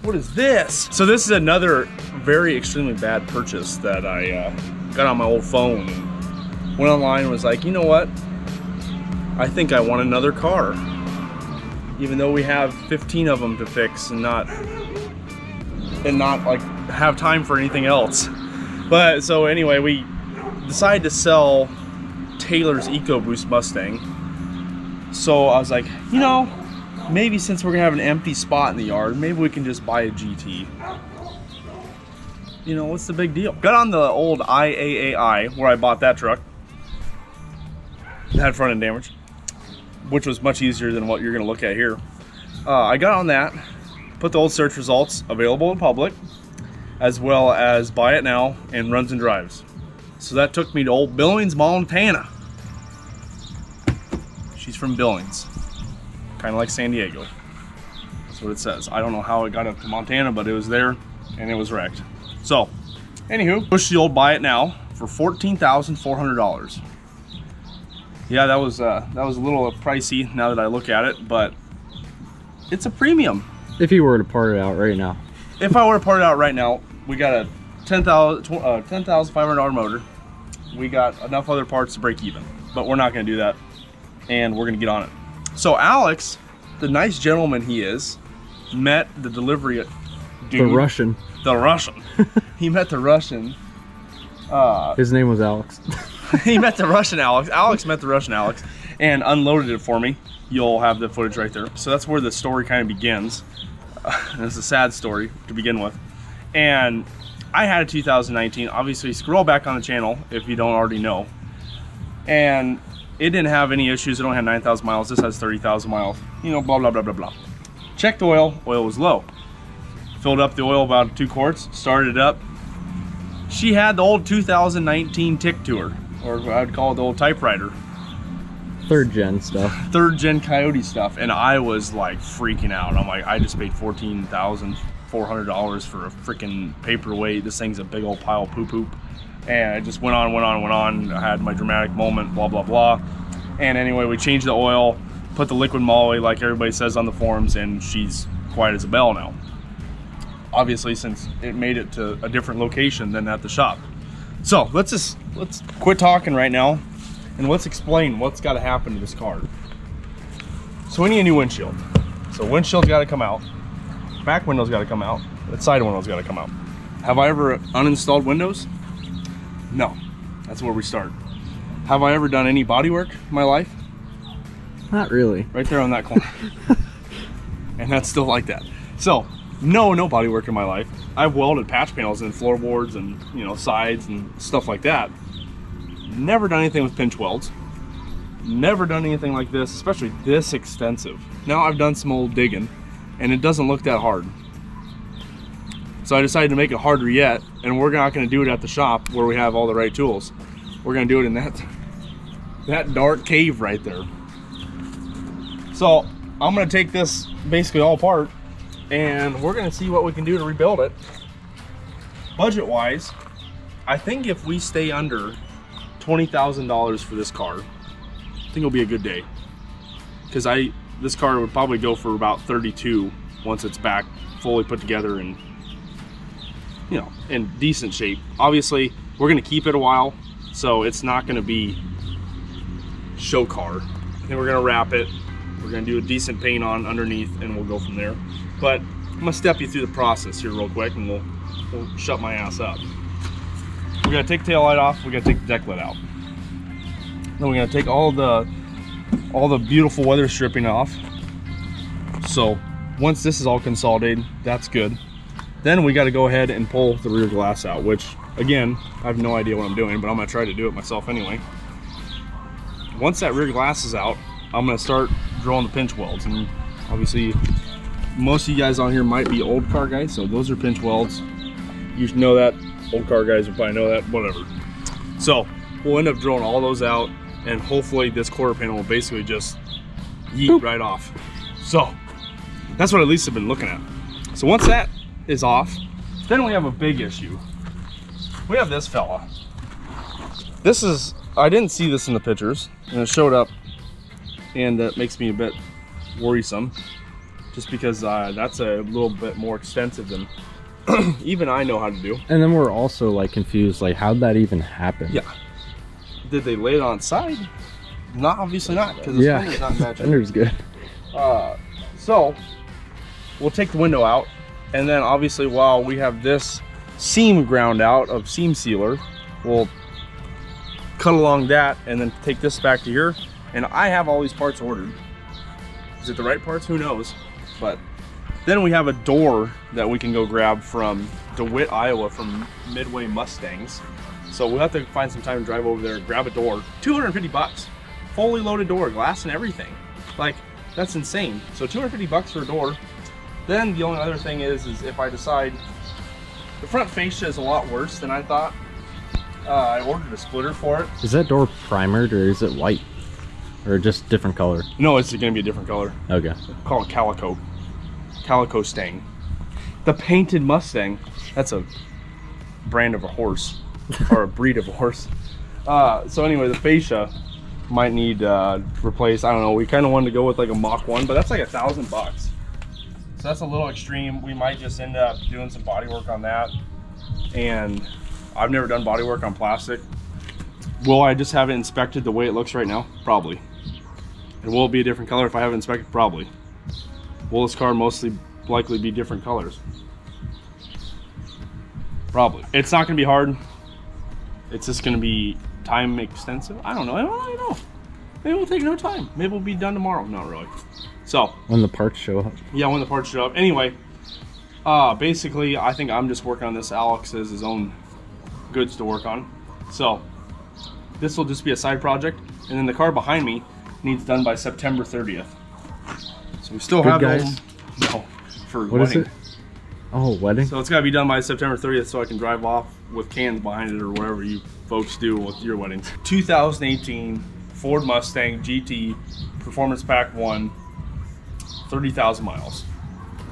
What is this? So this is another very extremely bad purchase that I got on my old phone. And went online and was like, you know what? I think I want another car. Even though we have 15 of them to fix and not like have time for anything else. But so anyway, we decided to sell Taylor's EcoBoost Mustang. So I was like, you know, maybe since we're gonna have an empty spot in the yard, maybe we can just buy a GT. You know, what's the big deal? Got on the old IAAI where I bought that truck. It had front end damage, which was much easier than what you're gonna look at here. I got on that, put the old search results available in public, as well as buy it now and runs and drives. So that took me to old Billings, Montana. She's from Billings, kind of like San Diego. That's what it says. I don't know how it got up to Montana, but it was there and it was wrecked. So, anywho, push the old buy it now for $14,400. Yeah, that was a little pricey now that I look at it, but it's a premium. If you were to part it out right now. If I were to part it out right now, we got a $10,500 motor. We got enough other parts to break even, but we're not going to do that, and we're going to get on it. So Alex, the nice gentleman he is, met the delivery dude. The Russian. The Russian. He met the Russian. His name was Alex. He met the Russian Alex. Alex met the Russian Alex and unloaded it for me. You'll have the footage right there. So that's where the story kind of begins. It's a sad story to begin with. And I had a 2019. Obviously, scroll back on the channel if you don't already know. And it didn't have any issues. It only had 9,000 miles. This has 30,000 miles. You know, blah, blah, blah, blah, blah. Checked the oil. Oil was low. Filled up the oil about 2 quarts. Started it up. She had the old 2019 tick to her, or I would call it the old typewriter. 3rd gen stuff. 3rd gen Coyote stuff. And I was like freaking out. I'm like, I just paid $14,400 for a freaking paperweight. This thing's a big old pile of poo-poop. And it just went on. I had my dramatic moment, blah, blah, blah. And anyway, we changed the oil, put the liquid moly like everybody says on the forums, and she's quiet as a bell now. Obviously, since it made it to a different location than at the shop. So let's quit talking right now, and let's explain what's got to happen to this car. So we need a new windshield. So windshield's got to come out, back window's got to come out, the side window's got to come out. Have I ever uninstalled windows? No. That's where we start. Have I ever done any body work in my life? Not really. Right there on that corner. And that's still like that. So no body work in my life. I've welded patch panels in floorboards and, you know, sides and stuff like that. Never done anything with pinch welds. Never done anything like this, especially this extensive. Now I've done some old digging and it doesn't look that hard. So I decided to make it harder yet, and we're not going to do it at the shop where we have all the right tools. We're going to do it in that dark cave right there. So I'm going to take this basically all apart, and we're going to see what we can do to rebuild it. Budget wise, I think if we stay under $20,000 for this car, I think it'll be a good day. Because this car would probably go for about 32 once it's back fully put together and, you know, in decent shape. Obviously, we're going to keep it a while, so it's not going to be show car. I think we're going to wrap it. We're going to do a decent paint on underneath, and we'll go from there. But I'm going to step you through the process here real quick, and we'll shut my ass up. We're going to take the tail light off. We're going to take the deck lid out. Then we're going to take all the beautiful weather stripping off. So once this is all consolidated, that's good. Then we got to go ahead and pull the rear glass out, which again, I have no idea what I'm doing, but I'm going to try to do it myself anyway. Once that rear glass is out, I'm going to start drilling the pinch welds. And obviously, most of you guys on here might be old car guys, so those are pinch welds. You should know that. Old car guys will probably know that, whatever. So we'll end up drilling all those out, and hopefully this quarter panel will basically just yeet right off. So that's what at least I've been looking at. So once that is off, then we have a big issue. We have this fella. This is, I didn't see this in the pictures, and it showed up, and that makes me a bit worrisome. just because that's a little bit more extensive than even I know how to do. And then we're also like confused, like how'd that even happen? Yeah. Did they lay it on its side? Not, obviously not, because the fender's not matching. Fender's good. So we'll take the window out, and then obviously while we have this seam ground out of seam sealer, we'll cut along that and then take this back to here. And I have all these parts ordered. Is it the right parts? Who knows? But then we have a door that we can go grab from DeWitt, Iowa, from Midway Mustangs. So we'll have to find some time to drive over there and grab a door. 250 bucks, fully loaded door, glass and everything. Like, that's insane. So 250 bucks for a door. Then the only other thing is if I decide, the front fascia is a lot worse than I thought. I ordered a splitter for it. Is that door primered or is it white? Or just different color? No, it's gonna be a different color. Okay. Call it Calico. Calico Stang. The painted Mustang. That's a brand of a horse. Or a breed of a horse. So anyway, the fascia might need replaced. I don't know, we kind of wanted to go with like a Mach 1, but that's like $1,000 bucks. So that's a little extreme. We might just end up doing some body work on that. And I've never done body work on plastic. Will I just have it inspected the way it looks right now? Probably. And will it be a different color if I have it inspected? Probably. Will this car mostly likely be different colors? Probably. It's not going to be hard. It's just going to be time extensive. I don't know. I don't really know. Maybe we'll take no time. Maybe we'll be done tomorrow. Not really. So. When the parts show up. Yeah, when the parts show up. Anyway, basically, I think I'm just working on this. Alex has his own goods to work on. So, this will just be a side project. And then the car behind me needs done by September 30th. So we still have those. No, for what wedding. Is it? Oh, wedding. So it's got to be done by September 30th so I can drive off with cans behind it or whatever you folks do with your weddings. 2018 Ford Mustang GT Performance Pack 1, 30,000 miles,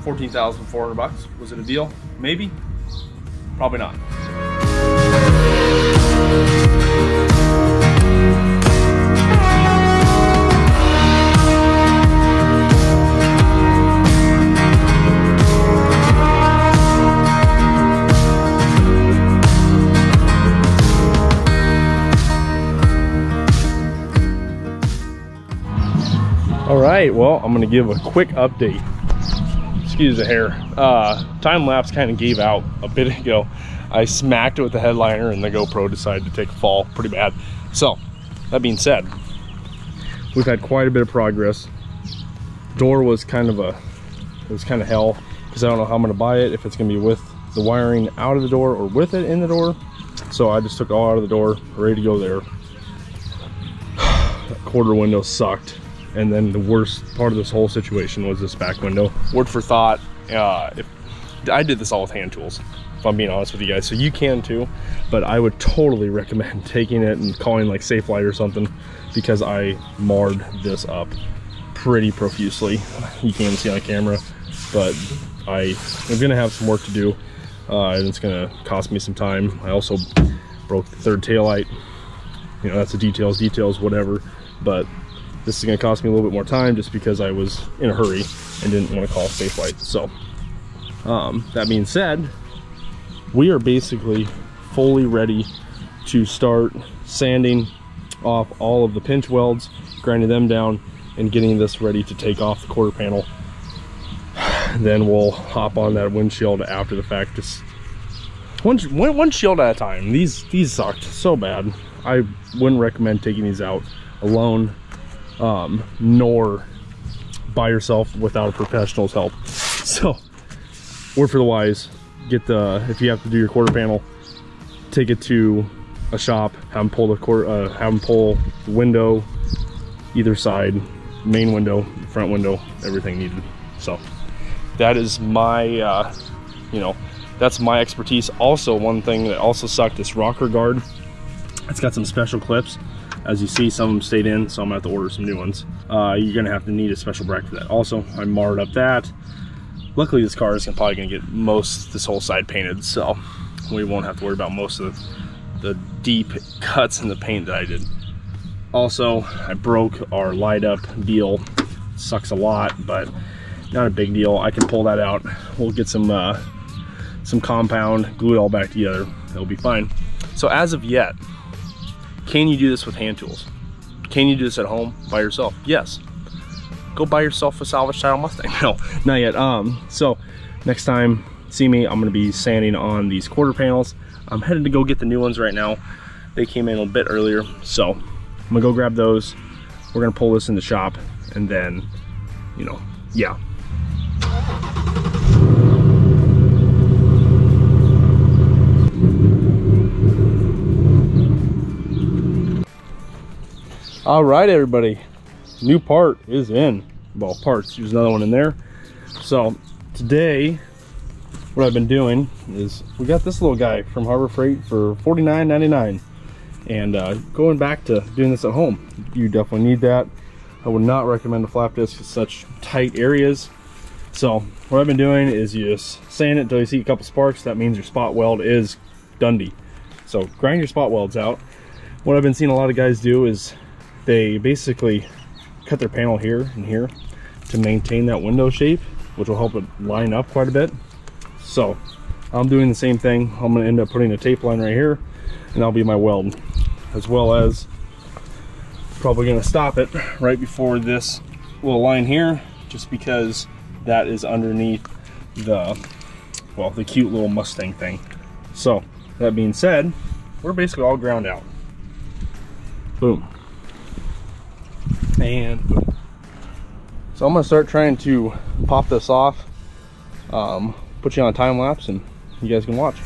14,400 bucks. Was it a deal? Maybe. Probably not. All right, well, I'm gonna give a quick update. Excuse the hair. Time lapse kind of gave out a bit ago. I smacked it with the headliner and the GoPro decided to take a fall pretty bad. So, that being said, we've had quite a bit of progress. Door was kind of hell because I don't know how I'm gonna buy it, if it's gonna be with the wiring out of the door or with it in the door. So I just took it all out of the door, ready to go there. That quarter window sucked. And then the worst part of this whole situation was this back window. Word for thought, if I did this all with hand tools, if I'm being honest with you guys, so you can too, but I would totally recommend taking it and calling like Safelite or something, because I marred this up pretty profusely. You can't see on camera, but I'm gonna have some work to do, and it's gonna cost me some time. I also broke the third taillight. You know, that's the details, whatever, but this is going to cost me a little bit more time just because I was in a hurry and didn't want to call Safelite. So, that being said, we are basically fully ready to start sanding off all of the pinch welds, grinding them down, and getting this ready to take off the quarter panel. Then we'll hop on that windshield after the fact. Just one shield at a time. These sucked so bad. I wouldn't recommend taking these out alone. Nor by yourself without a professional's help. So, word for the wise, if you have to do your quarter panel, take it to a shop, have them pull the window, either side, main window, front window, everything needed. So, that is my, that's my expertise. Also, one thing that also sucked, this rocker guard, it's got some special clips. As you see, some of them stayed in, so I'm gonna have to order some new ones. You're gonna have to need a special bracket for that. Also, I marred up that. Luckily, this car is probably gonna get this whole side painted, so we won't have to worry about most of the deep cuts in the paint that I did. Also, I broke our light up deal. Sucks a lot, but not a big deal. I can pull that out. We'll get some compound, glue it all back together. It'll be fine. So as of yet, can you do this with hand tools? Can you do this at home by yourself? Yes. Go buy yourself a salvage style Mustang. No, not yet. So next time, see me, I'm gonna be sanding on these quarter panels. I'm headed to go get the new ones right now. They came in a bit earlier, so I'm gonna go grab those. We're gonna pull this in the shop, and then, you know, yeah. All right, everybody, new part is in. Well, parts, there's another one in there. So today, what I've been doing is we got this little guy from Harbor Freight for $49.99, and going back to doing this at home, you definitely need that. I would not recommend a flap disc in such tight areas. So what I've been doing is you just sand it until you see a couple sparks. That means your spot weld is done. So grind your spot welds out. What I've been seeing a lot of guys do is they basically cut their panel here and here to maintain that window shape, which will help it line up quite a bit. So I'm doing the same thing. I'm going to end up putting a tape line right here, and that'll be my weld, as well as probably going to stop it right before this little line here, just because that is underneath the, well, the cute little Mustang thing. So that being said, we're basically all ground out. Boom. And boom. So I'm going to start trying to pop this off, put you on a time lapse, and you guys can watch.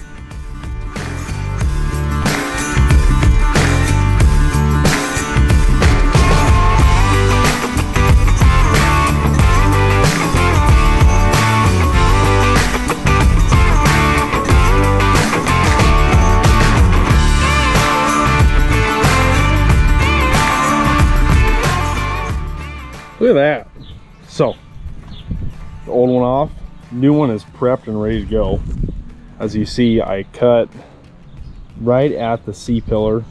Look at that. So the old one off, new one is prepped and ready to go. As you see, I cut right at the C pillar,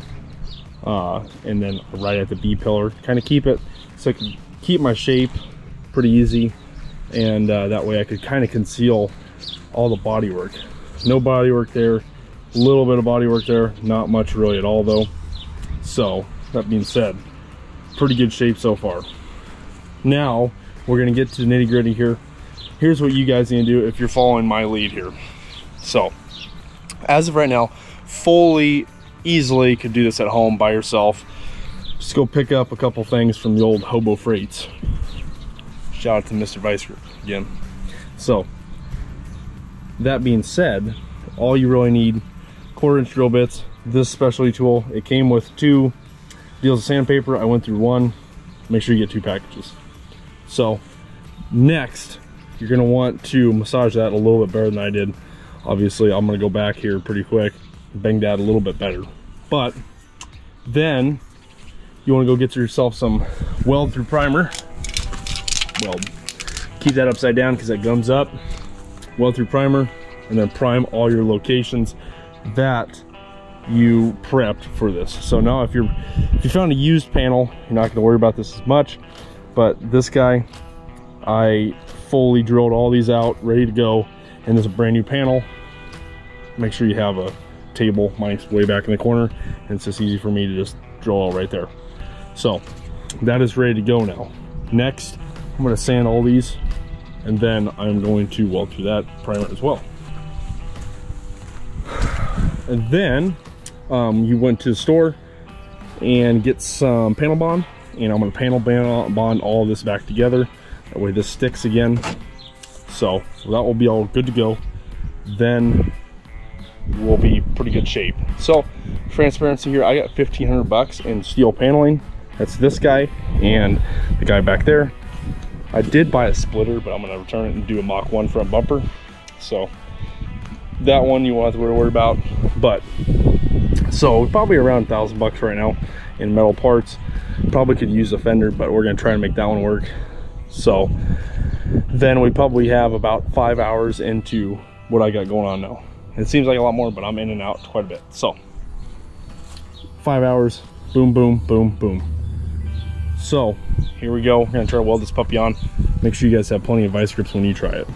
and then right at the B pillar, kind of keep it so I can keep my shape pretty easy, and that way I could kind of conceal all the body work. No body work there, a little bit of body work there, not much really at all though. So that being said, pretty good shape so far. Now we're gonna get to the nitty gritty here. Here's what you guys need to do if you're following my lead here. So as of right now, fully easily could do this at home by yourself. Just go pick up a couple things from the old Hobo Freights. Shout out to Mr. Vice Group again. So that being said, all you really need, 1/4-inch drill bits, this specialty tool. It came with 2 deals of sandpaper. I went through 1. Make sure you get 2 packages. So next, you're gonna want to massage that a little bit better than I did. Obviously, I'm gonna go back here pretty quick, bang that a little bit better. But then you wanna go get yourself some weld through primer. Weld. Keep that upside down because that gums up. Weld through primer, and then prime all your locations that you prepped for this. So now if you found a used panel, you're not gonna worry about this as much. But this guy, I fully drilled all these out, ready to go, and there's a brand new panel. Make sure you have a table. Mine's way back in the corner, and it's just easy for me to just drill all right there. So that is ready to go now. Next, I'm gonna sand all these, and then I'm going to weld through that primer as well. And then you went to the store and get some panel bond, and I'm going to panel bond all of this back together. That way this sticks again. So that will be all good to go. Then we'll be pretty good shape. So transparency here, I got $1,500 in steel paneling. That's this guy and the guy back there. I did buy a splitter, but I'm going to return it and do a Mach 1 front bumper. So that one you won't have to worry about. But so probably around $1,000 right now in metal parts. Probably could use a fender, but we're gonna try and make that one work. So then we probably have about 5 hours into what I got going on now. It seems like a lot more, but I'm in and out quite a bit. So 5 hours, boom, boom, boom, boom. So here we go. We're gonna try to weld this puppy on. Make sure you guys have plenty of vice grips when you try it.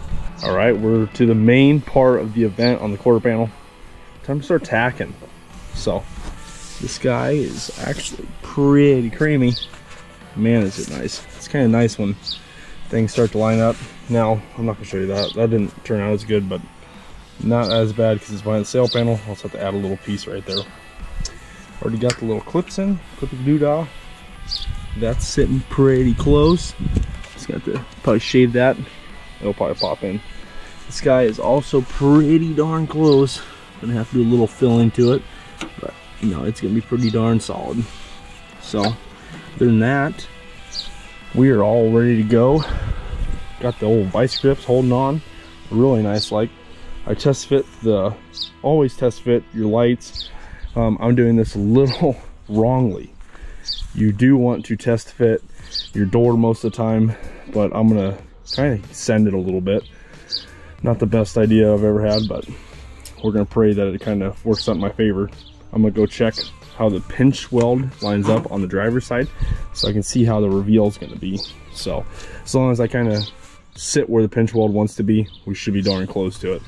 All right, we're to the main part of the event on the quarter panel. Time to start tacking. So this guy is actually pretty creamy. Man, is it nice. It's kind of nice when things start to line up. Now, I'm not gonna show you that. That didn't turn out as good, but not as bad because it's behind the sail panel. I'll just have to add a little piece right there. Already got the little clips in, clippy doodah. That's sitting pretty close. Just got to probably shave that. It'll probably pop in. This guy is also pretty darn close. Gonna have to do a little filling to it, but you know, it's gonna be pretty darn solid. So other than that, we are all ready to go. Got the old vice grips holding on really nice. Like I test fit always test fit your lights. I'm doing this a little wrongly. You do want to test fit your door most of the time, but I'm gonna kind of send it a little bit. Not the best idea I've ever had, but we're gonna pray that it kind of works out in my favor. I'm gonna go check how the pinch weld lines up on the driver's side so I can see how the reveal is gonna be. So as long as I kind of sit where the pinch weld wants to be, we should be darn close to it.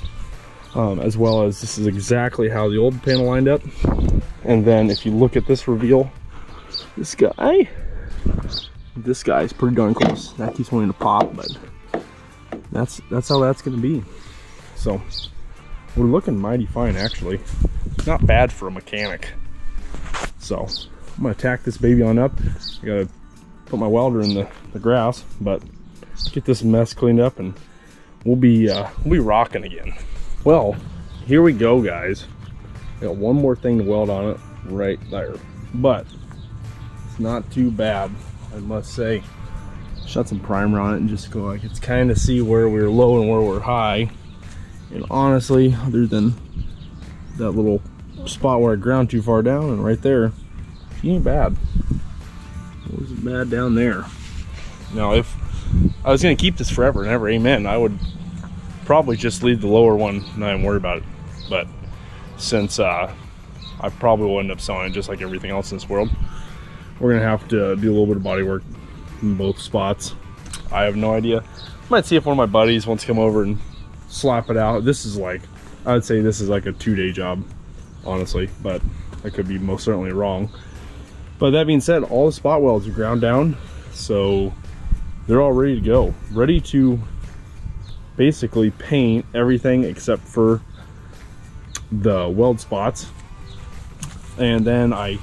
As well as this is exactly how the old panel lined up. And then if you look at this reveal, this guy is pretty darn close. That keeps wanting to pop, but that's how that's gonna be. So we're looking mighty fine, actually. Not bad for a mechanic. So I'm gonna tack this baby on up. I gotta put my welder in the grass, but get this mess cleaned up and we'll be rocking again. Well, here we go, guys. I got one more thing to weld on it right there, but it's not too bad, I must say. Shot some primer on it and just go like, it's kind of see where we're low and where we're high. And honestly, other than that little spot where I ground too far down and right there, she ain't bad. It wasn't bad down there. Now, if I was gonna keep this forever and ever, amen, I would probably just leave the lower one, not even worry about it. But since I probably will end up selling it just like everything else in this world, we're gonna have to do a little bit of body work in both spots. I have no idea. Might see if one of my buddies wants to come over and slap it out. This is like, I would say this is like a 2-day job, honestly, but I could be most certainly wrong. But that being said, all the spot welds are ground down, so they're all ready to go. Ready to basically paint everything except for the weld spots. And then I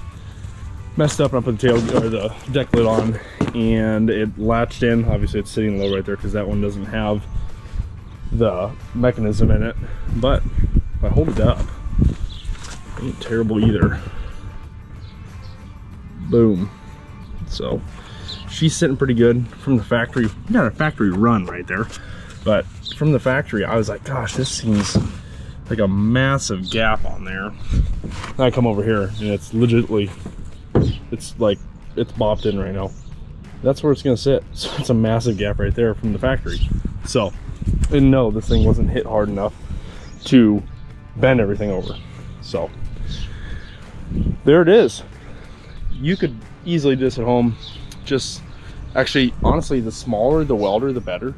messed up and I put the tail or the deck lid on and it latched in. Obviously it's sitting low right there because that one doesn't have the mechanism in it, but if I hold it up, it ain't terrible either. Boom. So she's sitting pretty good from the factory. We got a factory run right there, but from the factory I was like, gosh, this seems like a massive gap on there. And I come over here and it's legitimately, it's like it's bopped in right now. That's where it's gonna sit. So it's a massive gap right there from the factory. So and no, this thing wasn't hit hard enough to bend everything over. So there it is. You could easily do this at home. Just actually, honestly, the smaller the welder, the better.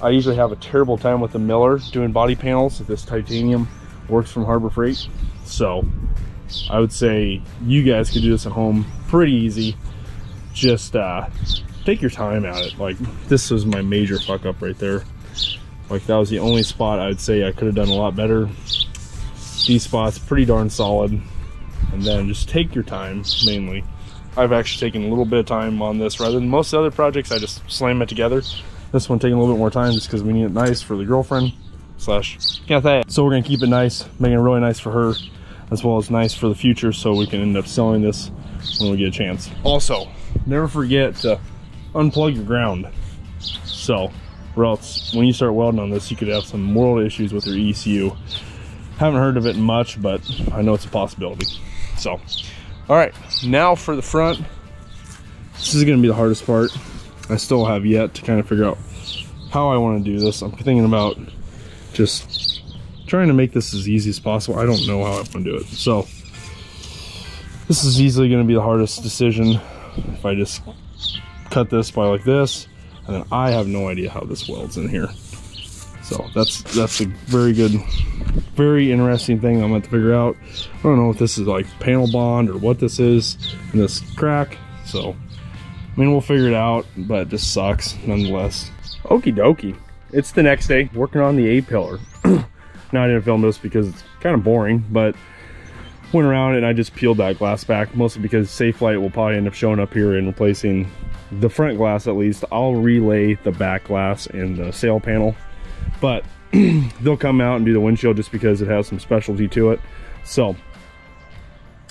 I usually have a terrible time with the miller doing body panels. This titanium works from Harbor Freight. So I would say you guys could do this at home pretty easy. Just take your time at it. Like, this was my major fuck up right there. Like, that was the only spot I would say I could have done a lot better. These spots pretty darn solid. And then just take your time, mainly. I've actually taken a little bit of time on this rather than most other projects. I just slam it together. This one taking a little bit more time just because we need it nice for the girlfriend slash Cathay. So we're gonna keep it nice, making it really nice for her, as well as nice for the future, so we can end up selling this when we get a chance. Also, never forget to unplug your ground. So, or else when you start welding on this, you could have some world issues with your ECU. Haven't heard of it much, but I know it's a possibility. So, all right, now for the front. This is gonna be the hardest part. I still have yet to kind of figure out how I want to do this. I'm thinking about just trying to make this as easy as possible. I don't know how I want to do it. So this is easily going to be the hardest decision. If I just cut this by like this, and then I have no idea how this welds in here. So that's a very good, very interesting thing I'm going to figure out. I don't know if this is like panel bond or what this is in this crack. So, I mean, we'll figure it out, but it just sucks nonetheless. Okie dokie. It's the next day, working on the A-pillar. Now I didn't film this because it's kind of boring, but went around and I just peeled that glass back, mostly because Safelite will probably end up showing up here and replacing the front glass at least. I'll relay the back glass and the sail panel, but they'll come out and do the windshield just because it has some specialty to it. So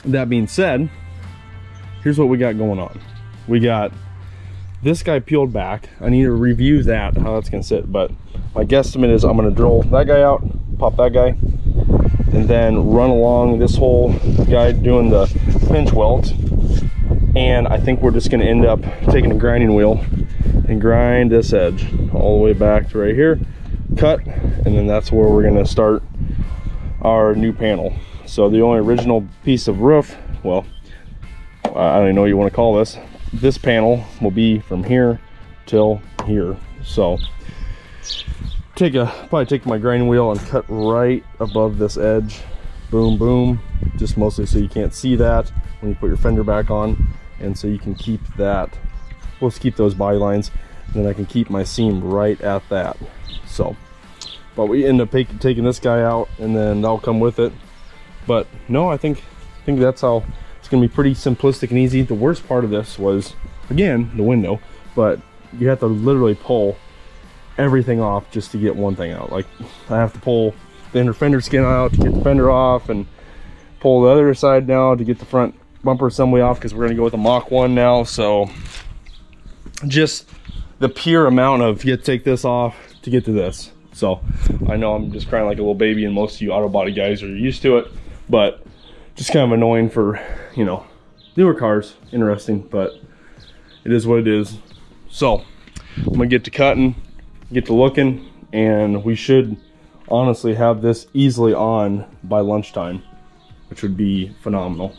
that being said, here's what we got going on. We got this guy peeled back. I need to review that, how that's gonna sit, but my guesstimate is I'm gonna drill that guy out, pop that guy, and then run along this whole guy doing the pinch welds. And I think we're just gonna end up taking a grinding wheel and grind this edge all the way back to right here, cut, and then that's where we're gonna start our new panel. So the only original piece of roof, well, I don't even know what you want to call this panel will be from here till here. So probably take my grinding wheel and cut right above this edge, boom boom, just mostly so you can't see that when you put your fender back on, and so you can keep that, we'll just keep those body lines, and then I can keep my seam right at that. So, but we end up taking this guy out, and then that'll come with it. But no, I think that's how it's gonna be, pretty simplistic and easy. The worst part of this was, again, the window, but you have to literally pull everything off just to get one thing out. Like, I have to pull the inner fender skin out to get the fender off, and pull the other side now to get the front bumper assembly off, because we're gonna go with a Mach 1 now. So just the pure amount of, you have to take this off to get to this. So I know I'm just crying like a little baby, and most of you auto body guys are used to it, but just kind of annoying for, you know, newer cars. Interesting, but it is what it is. So I'm gonna get to cutting, get to looking, and we should honestly have this easily on by lunchtime, which would be phenomenal.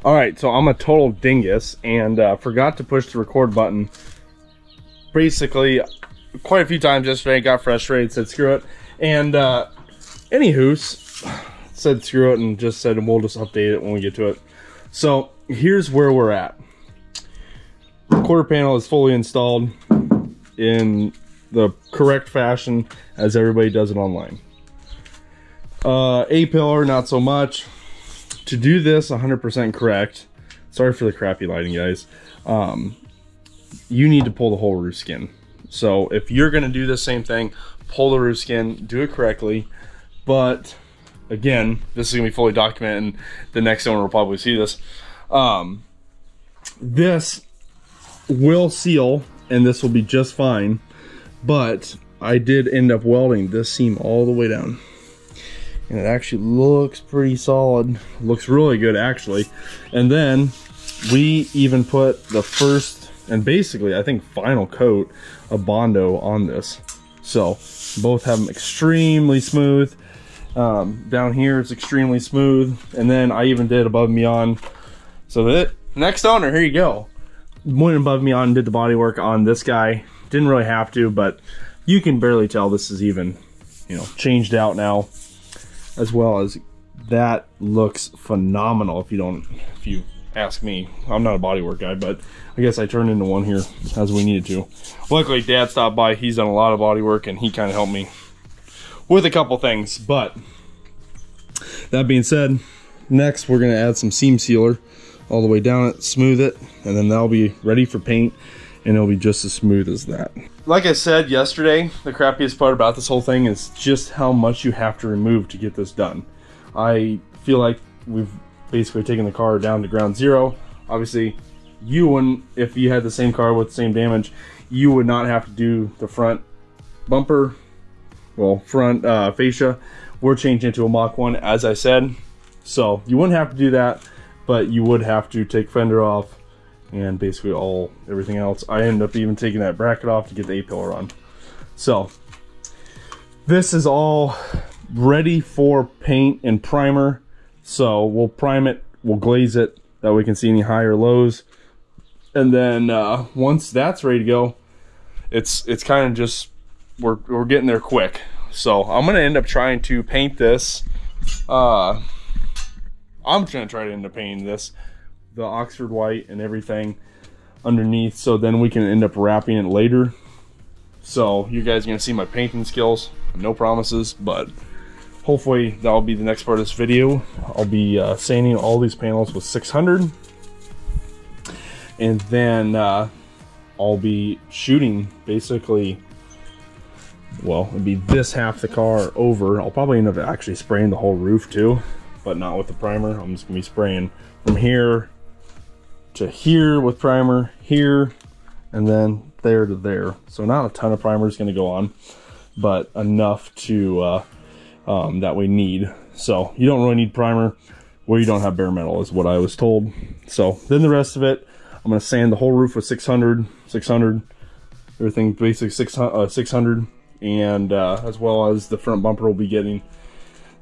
All right, so I'm a total dingus and forgot to push the record button basically quite a few times yesterday. Got frustrated, said screw it, and anywho, said screw it and just said we'll just update it when we get to it. So here's where we're at. The quarter panel is fully installed in the correct fashion as everybody does it online. A-pillar, not so much. To do this 100% correct, sorry for the crappy lighting, guys, you need to pull the whole roof skin. So if you're gonna do the same thing, pull the roof skin, do it correctly. But again, this is gonna be fully documented, and the next owner will probably see this. This will seal, and this will be just fine. But I did end up welding this seam all the way down, and it actually looks pretty solid. Looks really good, actually. And then we even put the first, and basically I think final coat of Bondo on this. So both have them extremely smooth. Down here it's extremely smooth, and then I even did above and beyond. So that next owner, here you go, went above and beyond and did the body work on this guy. Didn't really have to, but you can barely tell this is even, you know, changed out now, as well as that looks phenomenal. If you ask me, I'm not a bodywork guy, but I guess I turned into one here as we needed to. Luckily Dad stopped by, he's done a lot of bodywork, and he kind of helped me with a couple things. But that being said, next we're going to add some seam sealer all the way down it, smooth it, and then that'll be ready for paint, and it'll be just as smooth as that. Like I said yesterday, the crappiest part about this whole thing is just how much you have to remove to get this done. I feel like we've basically taken the car down to ground zero. Obviously, you wouldn't, if you had the same car with the same damage, you would not have to do the front bumper, well, front fascia. We're changing it to a Mach 1, as I said. So you wouldn't have to do that, but you would have to take fender off and basically everything else. I ended up even taking that bracket off to get the A-pillar on. So this is all ready for paint and primer. So we'll prime it, we'll glaze it, that way we can see any high or lows, And then once that's ready to go, it's kind of just we're getting there quick. So I'm gonna end up trying to paint this. I'm gonna try to end up painting this, the Oxford white and everything underneath, so then we can end up wrapping it later. So you guys are gonna see my painting skills. No promises, but hopefully that'll be the next part of this video. I'll be sanding all these panels with 600, and then I'll be shooting basically, well, it'd be this half the car over. I'll probably end up actually spraying the whole roof too, but not with the primer. I'm just gonna be spraying from here to here with primer, here, and then there to there. So not a ton of primer is gonna go on, but enough to that we need. So you don't really need primer where you don't have bare metal, is what I was told. So then the rest of it, I'm gonna sand the whole roof with 600, everything basically 600, and as well as the front bumper will be getting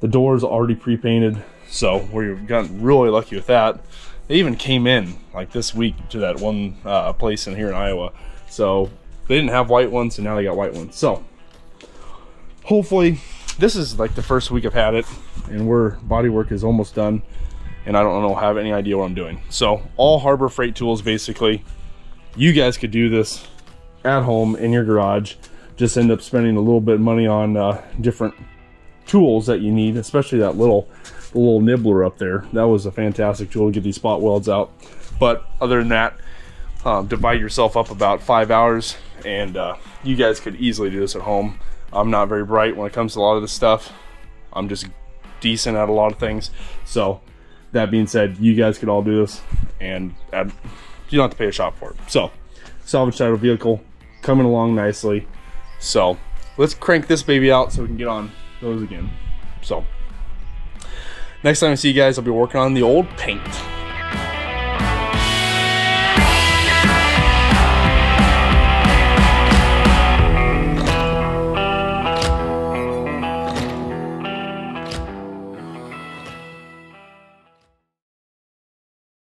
the doors already pre-painted. So we've gotten really lucky with that. They even came in like this week to that one place in here in Iowa. So they didn't have white ones, and now they got white ones. So hopefully, this is like the first week I've had it, and body work is almost done, and I don't have any idea what I'm doing. So all Harbor Freight tools, basically. You guys could do this at home in your garage. Just end up spending a little bit of money on different tools that you need, especially that little nibbler up there. That was a fantastic tool to get these spot welds out. But other than that, divide yourself up about 5 hours, and you guys could easily do this at home. I'm not very bright when it comes to a lot of this stuff. I'm just decent at a lot of things. So that being said, you guys could all do this, and you don't have to pay a shop for it. So salvage title vehicle coming along nicely. So let's crank this baby out so we can get on those again. So next time I see you guys, I'll be working on the old paint.